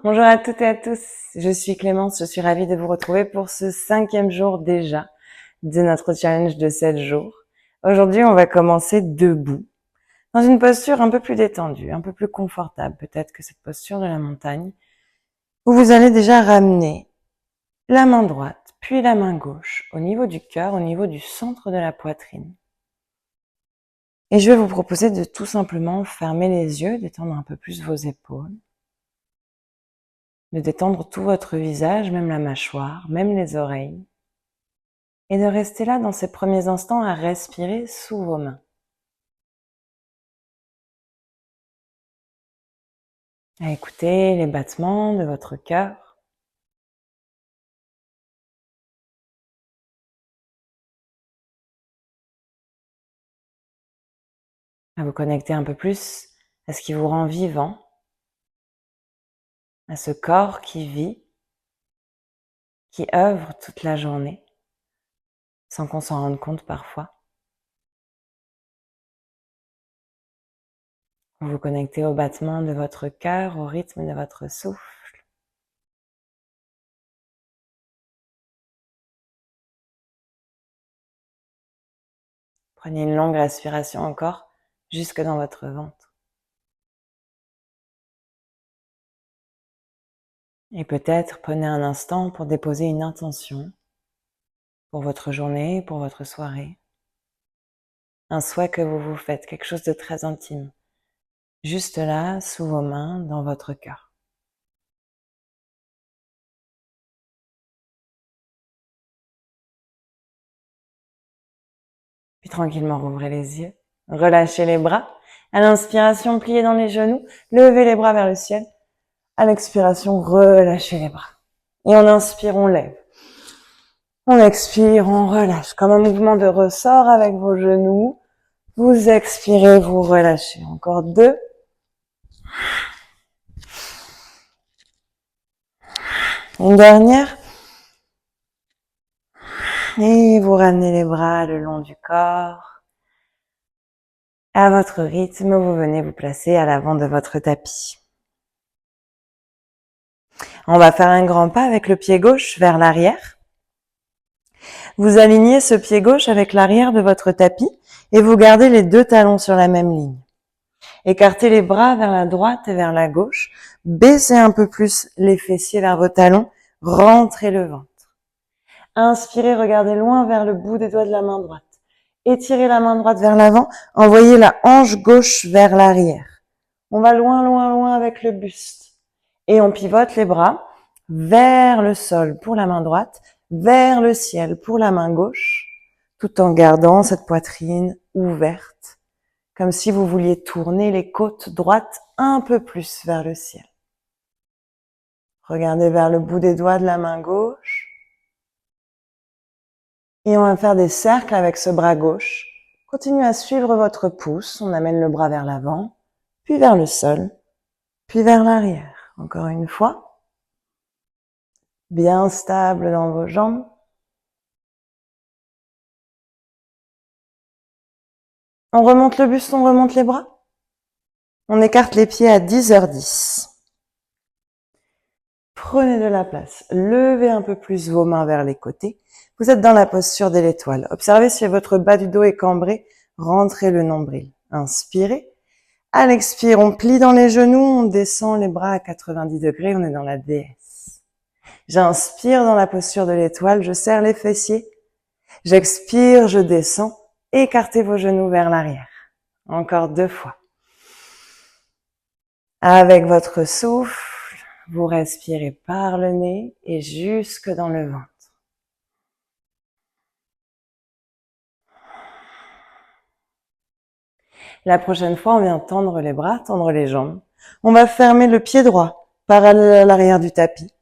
Bonjour à toutes et à tous, je suis Clémence, je suis ravie de vous retrouver pour ce 5e jour déjà de notre challenge de 7 jours. Aujourd'hui, on va commencer debout, dans une posture un peu plus détendue, un peu plus confortable peut-être que cette posture de la montagne, où vous allez déjà ramener la main droite, puis la main gauche, au niveau du cœur, au niveau du centre de la poitrine. Et je vais vous proposer de tout simplement fermer les yeux, d'étendre un peu plus vos épaules, de détendre tout votre visage, même la mâchoire, même les oreilles, et de rester là dans ces premiers instants à respirer sous vos mains. À écouter les battements de votre cœur. À vous connecter un peu plus à ce qui vous rend vivant, à ce corps qui vit, qui œuvre toute la journée, sans qu'on s'en rende compte parfois. Vous vous connectez au battement de votre cœur, au rythme de votre souffle. Prenez une longue respiration encore, jusque dans votre ventre. Et peut-être prenez un instant pour déposer une intention pour votre journée, pour votre soirée. Un souhait que vous vous faites, quelque chose de très intime. Juste là, sous vos mains, dans votre cœur. Puis tranquillement, rouvrez les yeux. Relâchez les bras. À l'inspiration, pliez dans les genoux. Levez les bras vers le ciel. À l'expiration, relâchez les bras. Et on inspire, on lève. On expire, on relâche. Comme un mouvement de ressort avec vos genoux. Vous expirez, vous relâchez. Encore 2. Une dernière. Et vous ramenez les bras le long du corps. À votre rythme, vous venez vous placer à l'avant de votre tapis. On va faire un grand pas avec le pied gauche vers l'arrière. Vous alignez ce pied gauche avec l'arrière de votre tapis et vous gardez les 2 talons sur la même ligne. Écartez les bras vers la droite et vers la gauche. Baissez un peu plus les fessiers vers vos talons. Rentrez le ventre. Inspirez, regardez loin vers le bout des doigts de la main droite. Étirez la main droite vers l'avant. Envoyez la hanche gauche vers l'arrière. On va loin, loin, loin avec le buste. Et on pivote les bras vers le sol pour la main droite, vers le ciel pour la main gauche, tout en gardant cette poitrine ouverte, comme si vous vouliez tourner les côtes droites un peu plus vers le ciel. Regardez vers le bout des doigts de la main gauche. Et on va faire des cercles avec ce bras gauche. Continuez à suivre votre pouce. On amène le bras vers l'avant, puis vers le sol, puis vers l'arrière. Encore une fois. Bien stable dans vos jambes. On remonte le buste, on remonte les bras. On écarte les pieds à 10h10. Prenez de la place. Levez un peu plus vos mains vers les côtés. Vous êtes dans la posture de l'étoile. Observez si votre bas du dos est cambré. Rentrez le nombril. Inspirez. À l'expire, on plie dans les genoux, on descend les bras à 90 degrés, on est dans la déesse. J'inspire dans la posture de l'étoile, je serre les fessiers. J'expire, je descends. Écartez vos genoux vers l'arrière. Encore 2 fois. Avec votre souffle, vous respirez par le nez et jusque dans le ventre. La prochaine fois, on vient tendre les bras, tendre les jambes. On va fermer le pied droit, parallèle à l'arrière du tapis.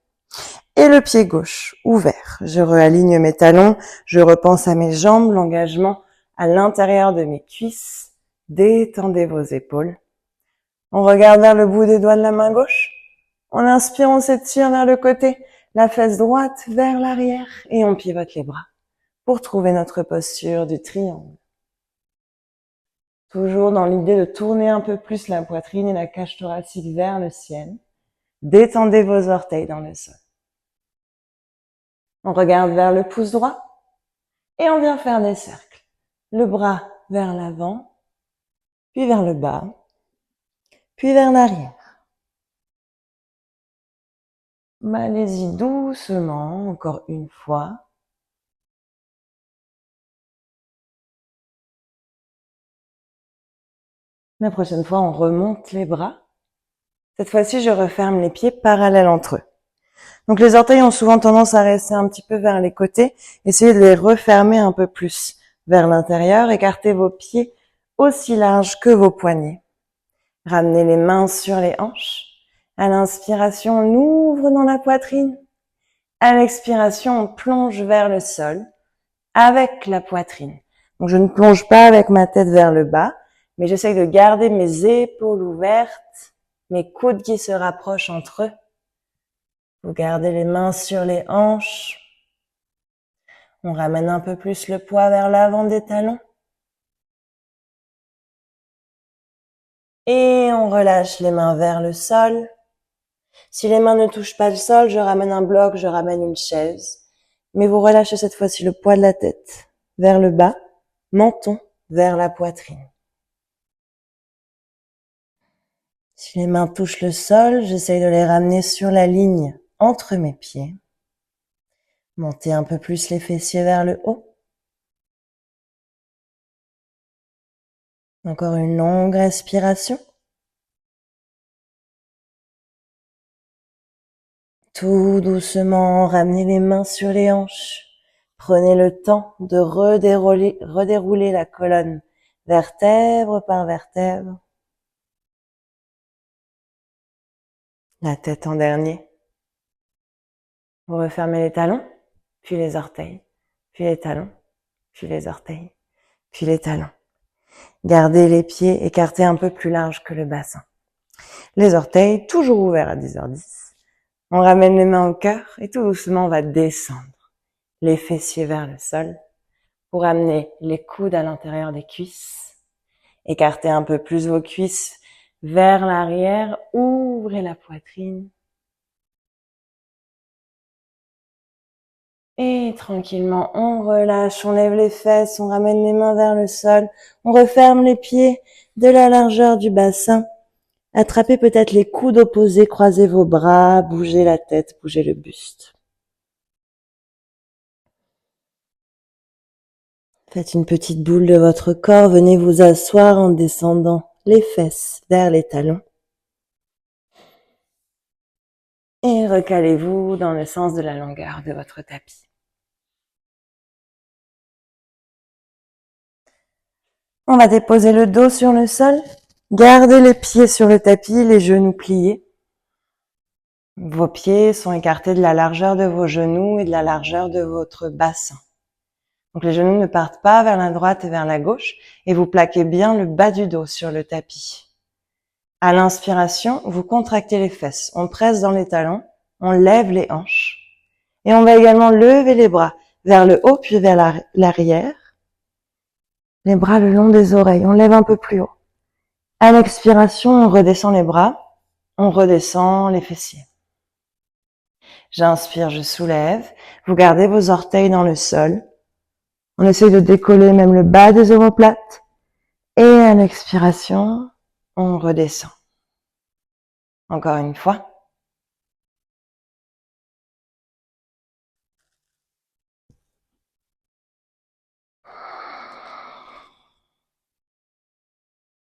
Et le pied gauche, ouvert. Je réaligne mes talons, je repense à mes jambes, l'engagement à l'intérieur de mes cuisses. Détendez vos épaules. On regarde vers le bout des doigts de la main gauche. On inspire, on s'étire vers le côté, la fesse droite vers l'arrière et on pivote les bras pour trouver notre posture du triangle. Toujours dans l'idée de tourner un peu plus la poitrine et la cage thoracique vers le ciel. Détendez vos orteils dans le sol. On regarde vers le pouce droit et on vient faire des cercles. Le bras vers l'avant, puis vers le bas, puis vers l'arrière. Allez-y doucement, encore une fois. La prochaine fois, on remonte les bras. Cette fois-ci, je referme les pieds parallèles entre eux. Donc les orteils ont souvent tendance à rester un petit peu vers les côtés. Essayez de les refermer un peu plus vers l'intérieur. Écartez vos pieds aussi larges que vos poignets. Ramenez les mains sur les hanches. À l'inspiration, on ouvre dans la poitrine. À l'expiration, on plonge vers le sol avec la poitrine. Donc je ne plonge pas avec ma tête vers le bas, mais j'essaye de garder mes épaules ouvertes, mes coudes qui se rapprochent entre eux. Vous gardez les mains sur les hanches. On ramène un peu plus le poids vers l'avant des talons. Et on relâche les mains vers le sol. Si les mains ne touchent pas le sol, je ramène un bloc, je ramène une chaise. Mais vous relâchez cette fois-ci le poids de la tête vers le bas, menton vers la poitrine. Si les mains touchent le sol, j'essaye de les ramener sur la ligne entre mes pieds. Montez un peu plus les fessiers vers le haut. Encore une longue respiration. Tout doucement, ramenez les mains sur les hanches. Prenez le temps de redérouler la colonne vertèbre par vertèbre. La tête en dernier. Vous refermez les talons, puis les orteils, puis les talons, puis les orteils, puis les talons. Gardez les pieds écartés un peu plus large que le bassin. Les orteils toujours ouverts à 10h10. On ramène les mains au cœur et tout doucement on va descendre. Les fessiers vers le sol pour amener les coudes à l'intérieur des cuisses. Écartez un peu plus vos cuisses vers l'arrière. Ouvrez la poitrine. Et tranquillement, on relâche, on lève les fesses, on ramène les mains vers le sol, on referme les pieds de la largeur du bassin. Attrapez peut-être les coudes opposés, croisez vos bras, bougez la tête, bougez le buste. Faites une petite boule de votre corps, venez vous asseoir en descendant les fesses vers les talons. Et recalez-vous dans le sens de la longueur de votre tapis. On va déposer le dos sur le sol. Gardez les pieds sur le tapis, les genoux pliés. Vos pieds sont écartés de la largeur de vos genoux et de la largeur de votre bassin. Donc les genoux ne partent pas vers la droite et vers la gauche et vous plaquez bien le bas du dos sur le tapis. À l'inspiration, vous contractez les fesses. On presse dans les talons, on lève les hanches. Et on va également lever les bras vers le haut puis vers l'arrière. Les bras le long des oreilles, on lève un peu plus haut. À l'expiration, on redescend les bras, on redescend les fessiers. J'inspire, je soulève. Vous gardez vos orteils dans le sol. On essaye de décoller même le bas des omoplates. Et à l'expiration, on redescend. Encore une fois.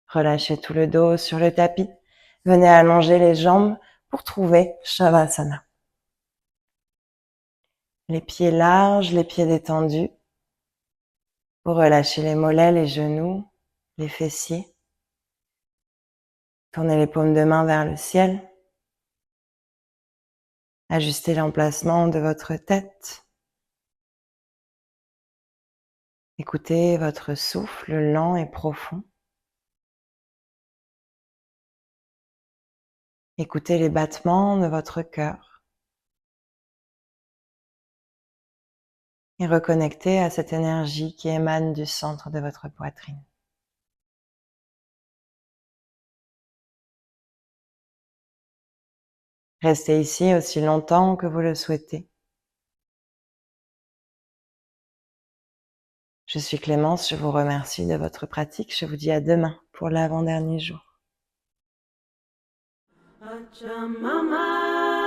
Relâchez tout le dos sur le tapis. Venez allonger les jambes pour trouver Shavasana. Les pieds larges, les pieds détendus. Vous relâchez les mollets, les genoux, les fessiers. Tournez les paumes de main vers le ciel. Ajustez l'emplacement de votre tête. Écoutez votre souffle lent et profond. Écoutez les battements de votre cœur. Et reconnectez à cette énergie qui émane du centre de votre poitrine. Restez ici aussi longtemps que vous le souhaitez. Je suis Clémence, je vous remercie de votre pratique. Je vous dis à demain pour l'avant-dernier jour. Pachamama.